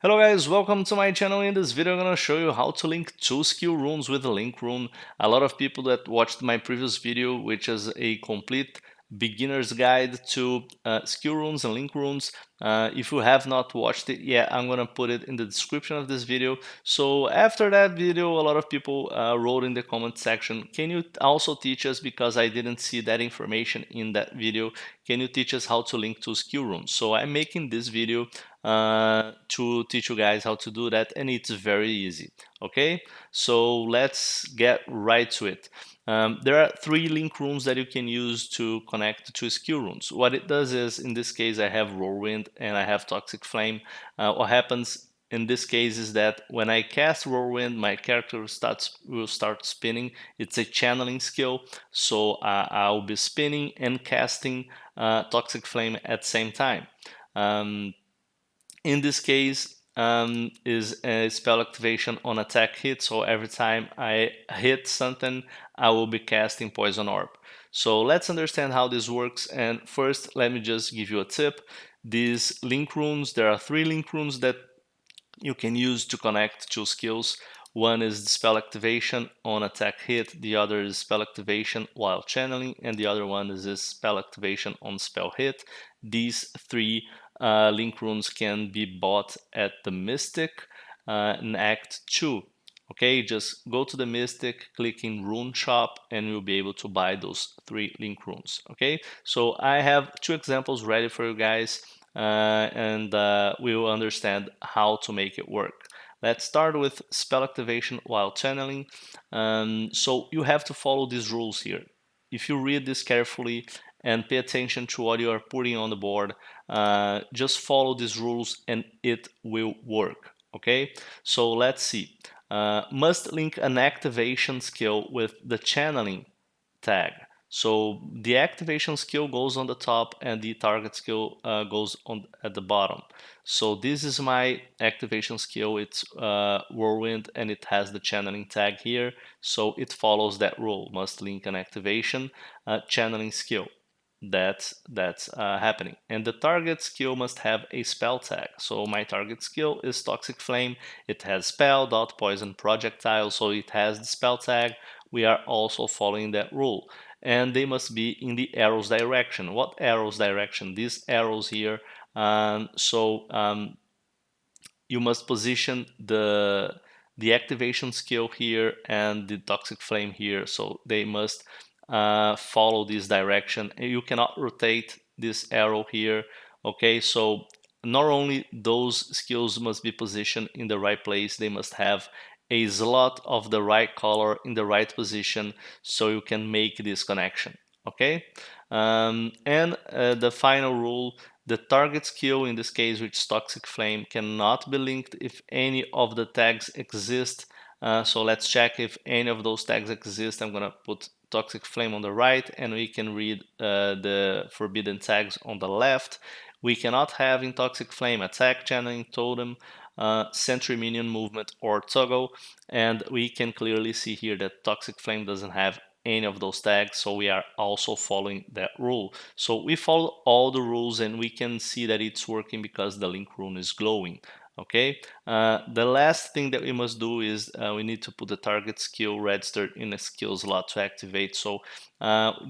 Hello guys, welcome to my channel. In this video I'm going to show you how to link two skill runes with a link rune. A lot of people that watched my previous video, which is a complete beginner's guide to skill runes and link runes. If you have not watched it yet, I'm going to put it in the description of this video. So after that video, a lot of people wrote in the comment section, can you also teach us, because I didn't see that information in that video, can you teach us how to link two skill runes? So I'm making this video to teach you guys how to do that, and it's very easy. Okay, so let's get right to it. There are three link runes that you can use to connect to skill runes. What it does is, in this case, I have Whirlwind and I have Toxic Flame. What happens in this case is that when I cast Whirlwind, my character will start spinning. It's a channeling skill, so I'll be spinning and casting Toxic Flame at the same time. In this case, is a spell activation on attack hit, so every time I hit something, I will be casting Poison Orb. So let's understand how this works, and first let me just give you a tip. These link runes, there are three link runes that you can use to connect two skills. One is the spell activation on attack hit, the other is spell activation while channeling, and the other one is this spell activation on spell hit. These three link runes can be bought at the Mystic in Act 2. Okay, just go to the Mystic, click in Rune Shop, and you'll be able to buy those three link runes. Okay, so I have two examples ready for you guys, and we will understand how to make it work. Let's start with spell activation while channeling. So you have to follow these rules here. If you read this carefully and pay attention to what you are putting on the board, just follow these rules and it will work. Okay, so let's see. Must link an activation skill with the channeling tag. So the activation skill goes on the top and the target skill goes on at the bottom. So this is my activation skill. It's Whirlwind, and it has the channeling tag here. So it follows that rule: must link an activation channeling skill. That's happening. And the target skill must have a spell tag. So my target skill is Toxic Flame. It has spell dot poison projectile, so it has the spell tag. We are also following that rule, and they must be in the arrows direction. What arrows direction? These arrows here. You must position the activation skill here and the Toxic Flame here, so they must follow this direction. You cannot rotate this arrow here. Okay, so not only those skills must be positioned in the right place, they must have a slot of the right color in the right position, so you can make this connection. Okay, and the final rule: the target skill, in this case which is Toxic Flame, cannot be linked if any of the tags exist. So let's check if any of those tags exist. I'm gonna put Toxic Flame on the right, and we can read the forbidden tags on the left. We cannot have in Toxic Flame attack, channeling, totem, sentry minion movement, or toggle, and we can clearly see here that Toxic Flame doesn't have any of those tags, so we are also following that rule. So we follow all the rules, and we can see that it's working because the link rune is glowing. Okay, the last thing that we must do is we need to put the target skill registered in a skill slot to activate. So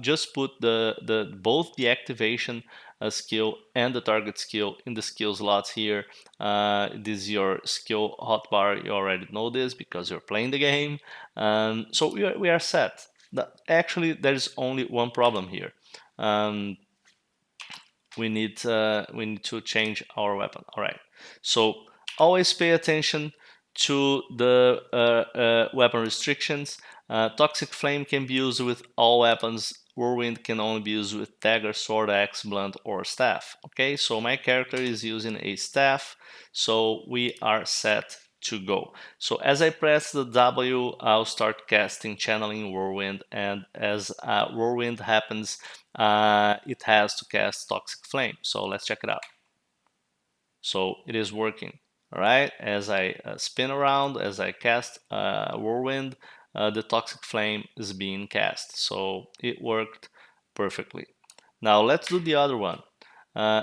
just put both the activation skill and the target skill in the skill slots here. This is your skill hotbar. You already know this because you're playing the game. So we are set. Actually, there's only one problem here. We need to change our weapon. All right. So always pay attention to the weapon restrictions. Toxic Flame can be used with all weapons. Whirlwind can only be used with dagger, sword, axe, blunt, or staff. Okay, so my character is using a staff, so we are set to go. So as I press the W, I'll start casting channeling Whirlwind, and as Whirlwind happens, it has to cast Toxic Flame. So let's check it out. So it is working. All right, as I spin around, as I cast Whirlwind, the Toxic Flame is being cast. So it worked perfectly. Now let's do the other one.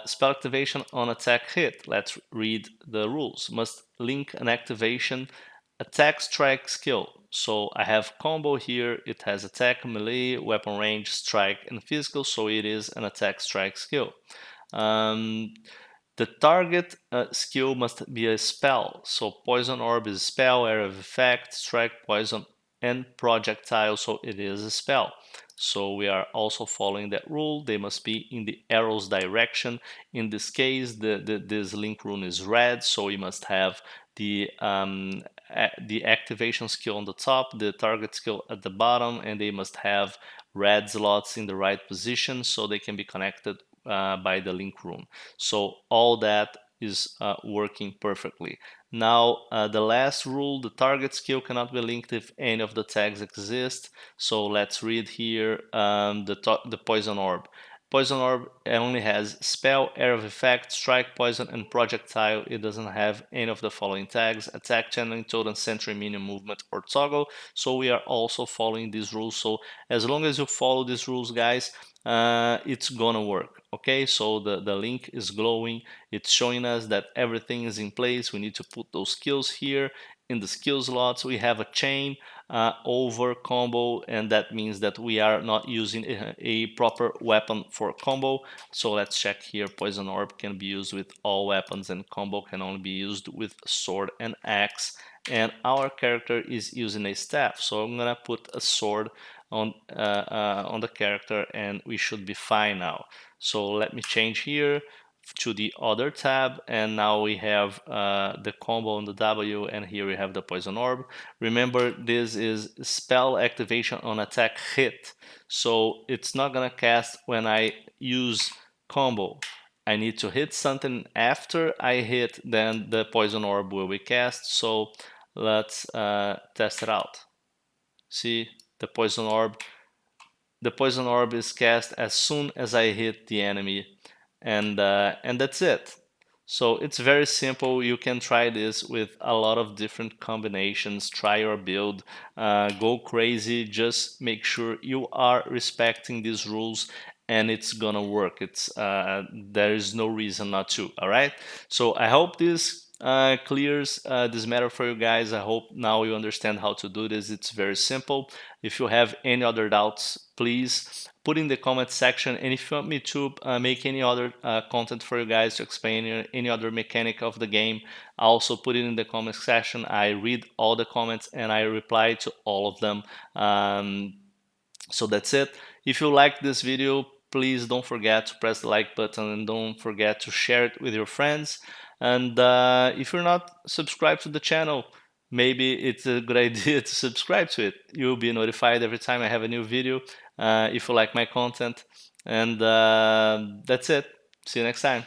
Spell activation on attack hit. Let's read the rules. Must link an activation attack strike skill. So I have combo here. It has attack, melee, weapon range, strike, and physical. So it is an attack strike skill. The target skill must be a spell. So Poison Orb is a spell, area of effect, strike, poison, and projectile. So it is a spell. So we are also following that rule. They must be in the arrow's direction. In this case, this link rune is red, so you must have the activation skill on the top, the target skill at the bottom, and they must have red slots in the right position so they can be connected by the link rune. So all that is working perfectly. Now, the last rule, the target skill cannot be linked if any of the tags exist. So let's read here the Poison Orb. Poison Orb only has spell, area of effect, strike, poison, and projectile. It doesn't have any of the following tags: attack, channeling, totem, sentry, minion, movement, or toggle. So we are also following these rules. So as long as you follow these rules, guys, it's gonna work. Okay, so the link is glowing. It's showing us that everything is in place. We need to put those skills here. In the skill slots, we have a chain over combo, and that means that we are not using a proper weapon for combo. So let's check here. Poison Orb can be used with all weapons, and combo can only be used with sword and axe. And our character is using a staff, so I'm gonna put a sword on the character, and we should be fine now. So let me change here to the other tab, and now we have the combo on the W, and here we have the Poison Orb. Remember, this is spell activation on attack hit, so it's not gonna cast when I use combo. I need to hit something after I hit, then the Poison Orb will be cast. So let's test it out. See, the Poison Orb is cast as soon as I hit the enemy, and that's it. So it's very simple. You can try this with a lot of different combinations. Try your build, go crazy. Just make sure you are respecting these rules, and it's gonna work. There is no reason not to. All right. So I hope this clears this matter for you guys. I hope now you understand how to do this. It's very simple. If you have any other doubts, please put in the comment section. And if you want me to make any other content for you guys to explain any other mechanic of the game, I also put it in the comment section. I read all the comments and I reply to all of them. So that's it. If you like this video, please don't forget to press the like button and don't forget to share it with your friends. And if you're not subscribed to the channel, maybe it's a good idea to subscribe to it. You'll be notified every time I have a new video if you like my content. And that's it. See you next time.